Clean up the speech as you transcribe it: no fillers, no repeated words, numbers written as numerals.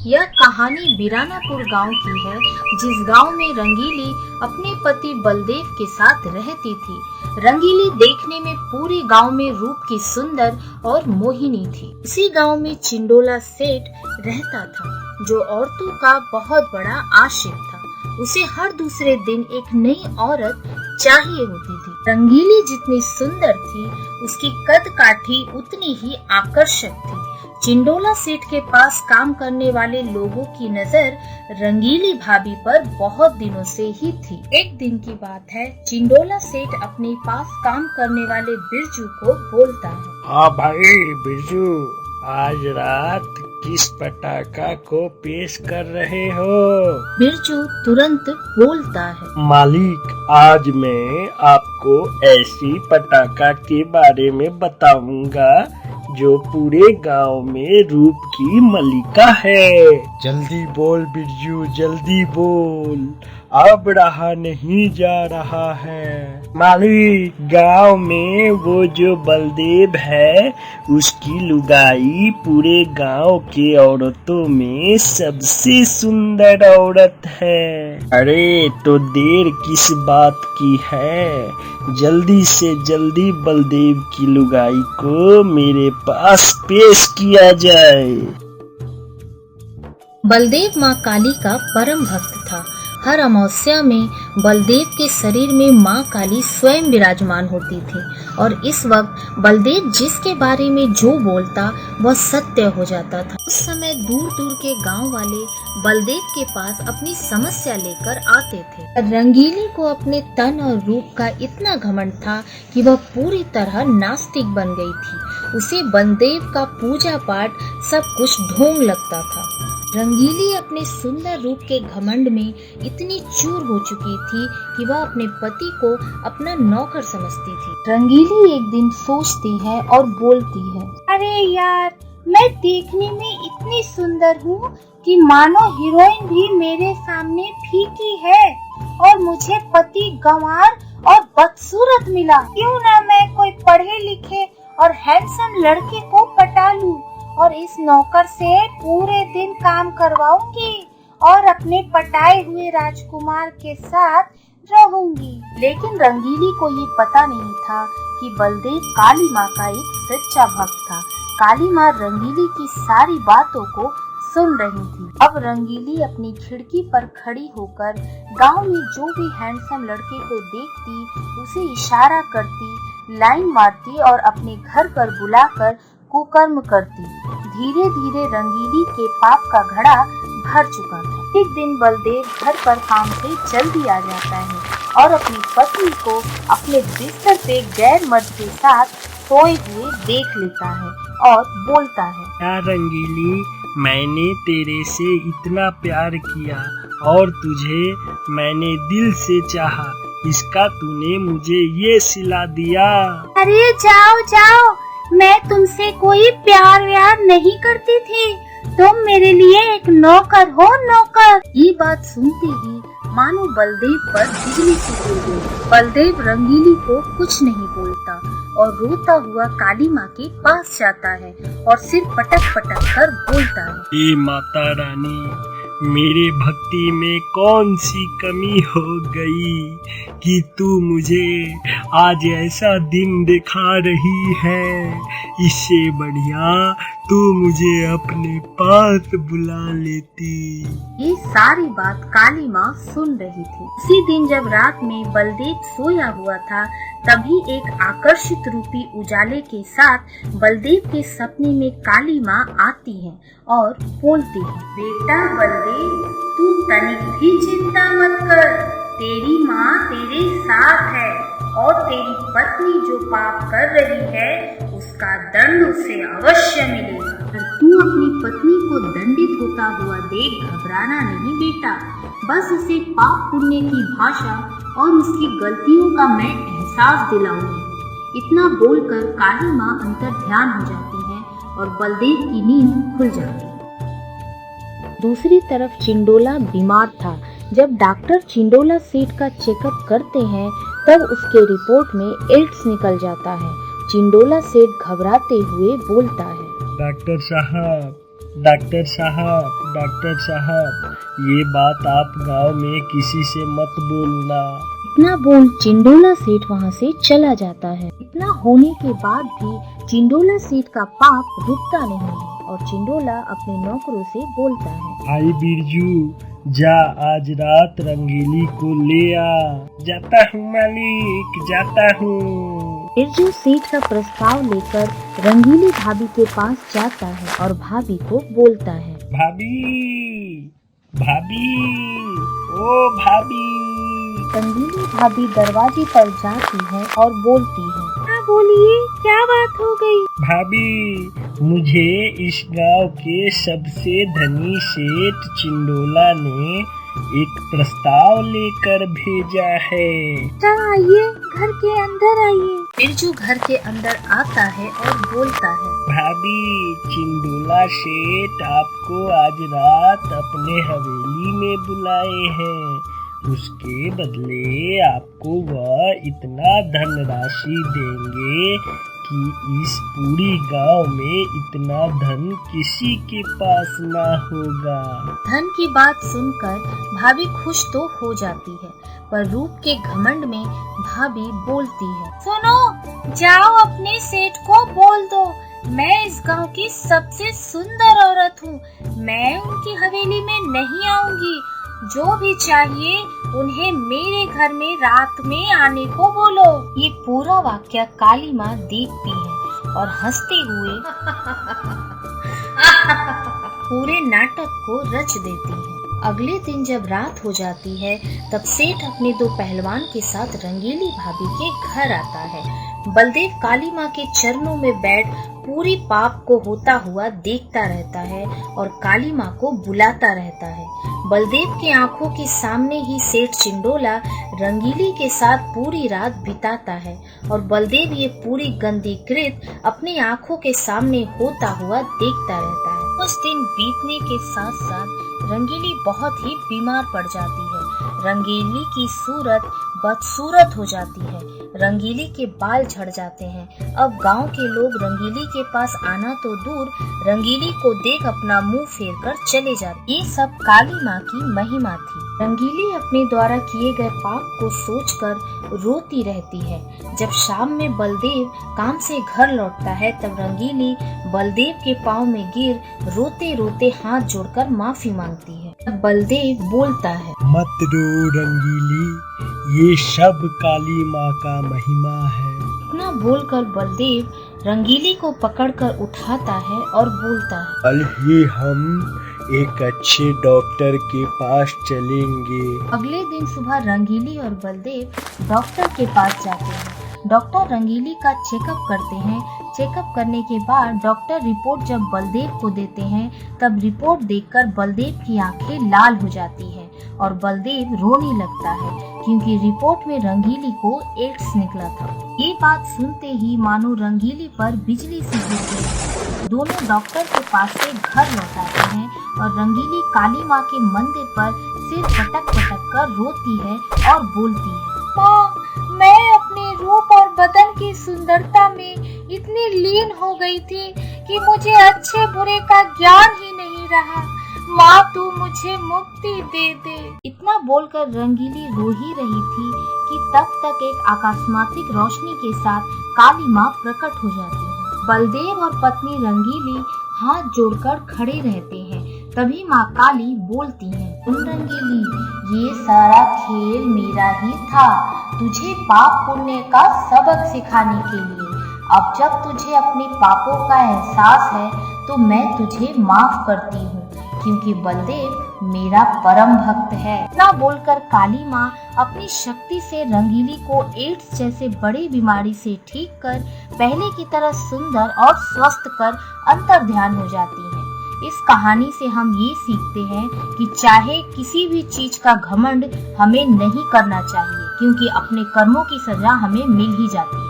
यह कहानी बिरानापुर गांव की है, जिस गांव में रंगीली अपने पति बलदेव के साथ रहती थी। रंगीली देखने में पूरे गांव में रूप की सुंदर और मोहिनी थी। उसी गांव में चिंडोला सेठ रहता था, जो औरतों का बहुत बड़ा आशिक था। उसे हर दूसरे दिन एक नई औरत चाहिए होती थी। रंगीली जितनी सुंदर थी, उसकी कद काठी उतनी ही आकर्षक थी। चिंडोला सेठ के पास काम करने वाले लोगों की नजर रंगीली भाभी पर बहुत दिनों से ही थी। एक दिन की बात है, चिंडोला सेठ अपने पास काम करने वाले बिरजू को बोलता है। हाँ भाई बिरजू, आज रात किस पटाखा को पेश कर रहे हो? बिरजू तुरंत बोलता है, मालिक, आज मैं आपको ऐसी पटाखा के बारे में बताऊंगा जो पूरे गांव में रूप की मलिका है। जल्दी बोल बिरजू, जल्दी बोल, अब रहा नहीं जा रहा है। मालिक, गांव में वो जो बलदेव है, उसकी लुगाई पूरे गांव के औरतों में सबसे सुंदर औरत है। अरे तो देर किस बात की है? जल्दी से जल्दी बलदेव की लुगाई को मेरे पास पेश किया जाए। बलदेव माँ काली का परम भक्त था। हर अमावस्या में बलदेव के शरीर में माँ काली स्वयं विराजमान होती थी, और इस वक्त बलदेव जिसके बारे में जो बोलता वह सत्य हो जाता था। उस समय दूर दूर के गांव वाले बलदेव के पास अपनी समस्या लेकर आते थे। रंगीली को अपने तन और रूप का इतना घमंड था कि वह पूरी तरह नास्तिक बन गई थी। उसे बलदेव का पूजा पाठ सब कुछ ढोंग लगता था। रंगीली अपने सुंदर रूप के घमंड में इतनी चूर हो चुकी थी कि वह अपने पति को अपना नौकर समझती थी। रंगीली एक दिन सोचती है और बोलती है, अरे यार, मैं देखने में इतनी सुंदर हूँ कि मानो हीरोइन भी मेरे सामने फीकी है, और मुझे पति गंवार और बदसूरत मिला। क्यों ना मैं कोई पढ़े लिखे और हैंडसम लड़के को पटा लूं और इस नौकर से पूरे दिन काम करवाऊंगी और अपने पटाए हुए राजकुमार के साथ रहूंगी। लेकिन रंगीली को ये पता नहीं था कि बलदेव काली माँ का एक सच्चा भक्त था। काली माँ रंगीली की सारी बातों को सुन रही थी। अब रंगीली अपनी खिड़की पर खड़ी होकर गांव में जो भी हैंडसम लड़के को देखती, उसे इशारा करती, लाइन मारती और अपने घर पर बुलाकर कुकर्म करती। धीरे धीरे रंगीली के पाप का घड़ा भर चुका था। एक दिन बलदेव घर पर काम से जल्दी आ जाता है और अपनी पत्नी को अपने बिस्तर पे गैर मर्द के साथ सोए हुए देख लेता है और बोलता है, यार रंगीली, मैंने तेरे से इतना प्यार किया और तुझे मैंने दिल से चाहा, इसका तूने मुझे ये सिला दिया। अरे जाओ जाओ, मैं तुमसे कोई प्यार व्यार नहीं करती थी, तुम मेरे लिए एक नौकर हो, नौकर। ये बात सुनते ही मानो बलदेव पर बिजली सी गिर गई। बलदेव रंगीली को कुछ नहीं बोलता और रोता हुआ काली माँ के पास जाता है और सिर पटक पटक कर बोलता है, हे माता रानी, मेरे भक्ति में कौन सी कमी हो गई कि तू मुझे आज ऐसा दिन दिखा रही है? इससे बढ़िया तू मुझे अपने पास बुला लेती। ये सारी बात काली माँ सुन रही थी। उसी दिन जब रात में बलदेव सोया हुआ था, तभी एक आकर्षित रूपी उजाले के साथ बलदेव के सपने में काली माँ आती है और बोलती है, बेटा बलदेव, तू तनिक भी चिंता मत कर, तेरी माँ तेरे साथ है और तेरी पत्नी जो पाप कर रही है उसका दंड उसे अवश्य मिलेगा। तू अपनी पत्नी को दंडित होता हुआ देख घबराना नहीं बेटा, बस उसे पाप पुण्य की भाषा और उसकी गलतियों का मैं एहसास दिलाऊंगी। इतना बोलकर काली माँ अंतर ध्यान हो जाती है और बलदेव की नींद खुल जाती है। दूसरी तरफ चिंडोला बीमार था। जब डॉक्टर चिंडोला सेठ का चेकअप करते हैं, तब उसके रिपोर्ट में एड्स निकल जाता है। चिंडोला सेठ घबराते हुए बोलता है, डॉक्टर साहब, डॉक्टर साहब, ये बात आप गांव में किसी से मत बोलना। इतना बोल चिंडोला सेठ वहाँ से चला जाता है। इतना होने के बाद भी चिंडोला सेठ का पाप रुकता नहीं है और चिंडोला अपने नौकरों से बोलता है, भाई बिरजू, जा आज रात रंगीली को ले आ। जाता हूँ मालिक, जाता हूँ। बिरजू सेठ का प्रस्ताव लेकर रंगीली भाभी के पास जाता है और भाभी को बोलता है, भाभी, ओ भाभी। रंगीली भाभी दरवाजे पर जाती है और बोलती है, हाँ बोलिए, क्या बात हो गई? भाभी, मुझे इस गांव के सबसे धनी सेठ चिंडोला ने एक प्रस्ताव लेकर भेजा है। आइए, घर के अंदर आइए। बिरजू घर के अंदर आता है और बोलता है, भाभी, चिंडोला सेठ आपको आज रात अपने हवेली में बुलाए हैं। उसके बदले आपको वह इतना धनराशि देंगे कि इस पूरी गांव में इतना धन किसी के पास ना होगा। धन की बात सुनकर भाभी खुश तो हो जाती है, पर रूप के घमंड में भाभी बोलती है, सुनो, जाओ अपने सेठ को बोल दो, मैं इस गांव की सबसे सुंदर औरत हूँ। मैं उनकी हवेली में नहीं आऊंगी। जो भी चाहिए उन्हें मेरे घर में रात में आने को बोलो। ये पूरा वाक्य काली माँ देखती है और हंसते हुए पूरे नाटक को रच देती है। अगले दिन जब रात हो जाती है तब सेठ अपने दो पहलवान के साथ रंगीली भाभी के घर आता है। बलदेव काली माँ के चरणों में बैठ पूरी पाप को होता हुआ देखता रहता है और काली माँ को बुलाता रहता है। बलदेव की आंखों के सामने ही सेठ चिंडोला रंगीली के साथ पूरी रात बिताता है और बलदेव ये पूरी गंदी कृत अपनी आंखों के सामने होता हुआ देखता रहता है। उस दिन बीतने के साथ साथ रंगीली बहुत ही बीमार पड़ जाती है। रंगीली की सूरत बदसूरत हो जाती है। रंगीली के बाल झड़ जाते हैं। अब गांव के लोग रंगीली के पास आना तो दूर, रंगीली को देख अपना मुंह फेर कर चले जाते। ये सब काली माँ की महिमा थी। रंगीली अपने द्वारा किए गए पाप को सोचकर रोती रहती है। जब शाम में बलदेव काम से घर लौटता है तब रंगीली बलदेव के पाँव में गिर रोते रोते हाथ जोड़कर माफी मांगती है। तब बलदेव बोलता है, मत रो रंगीली, ये सब काली माँ का महिमा है। इतना बोलकर बलदेव रंगीली को पकड़कर उठाता है और बोलता है, कल ही हम एक अच्छे डॉक्टर के पास चलेंगे। अगले दिन सुबह रंगीली और बलदेव डॉक्टर के पास जाते हैं। डॉक्टर रंगीली का चेकअप करते हैं। चेकअप करने के बाद डॉक्टर रिपोर्ट जब बलदेव को देते हैं तब रिपोर्ट देखकर बलदेव की आंखें लाल हो जाती है और बलदेव रोने लगता है क्योंकि रिपोर्ट में रंगीली को एड्स निकला था। ये बात सुनते ही मानो रंगीली पर बिजली सी गिर गई। दोनों डॉक्टर के पास से घर लौट आते हैं और रंगीली काली माँ के मंदिर पर सिर पटक पटक कर रोती है और बोलती है, माँ, मैं अपने रूप और बदन की सुंदरता में इतनी लीन हो गई थी कि मुझे अच्छे बुरे का ज्ञान ही नहीं रहा। माँ, तू मुझे मुक्ति दे दे। इतना बोलकर रंगीली रो ही रही थी कि तब तक एक आकस्मिक रोशनी के साथ काली माँ प्रकट हो जाती है। बलदेव और पत्नी रंगीली हाथ जोड़कर खड़े रहते हैं। तभी माँ काली बोलती है, सुन रंगीली, ये सारा खेल मेरा ही था, तुझे पाप पुण्य का सबक सिखाने के लिए। अब जब तुझे अपने पापों का एहसास है तो मैं तुझे माफ करती हूँ क्योंकि बलदेव मेरा परम भक्त है। इतना बोलकर काली माँ अपनी शक्ति से रंगीली को एड्स जैसे बड़ी बीमारी से ठीक कर पहले की तरह सुंदर और स्वस्थ कर अंतर्ध्यान हो जाती है। इस कहानी से हम ये सीखते हैं कि चाहे किसी भी चीज का घमंड हमें नहीं करना चाहिए क्योंकि अपने कर्मों की सजा हमें मिल ही जाती है।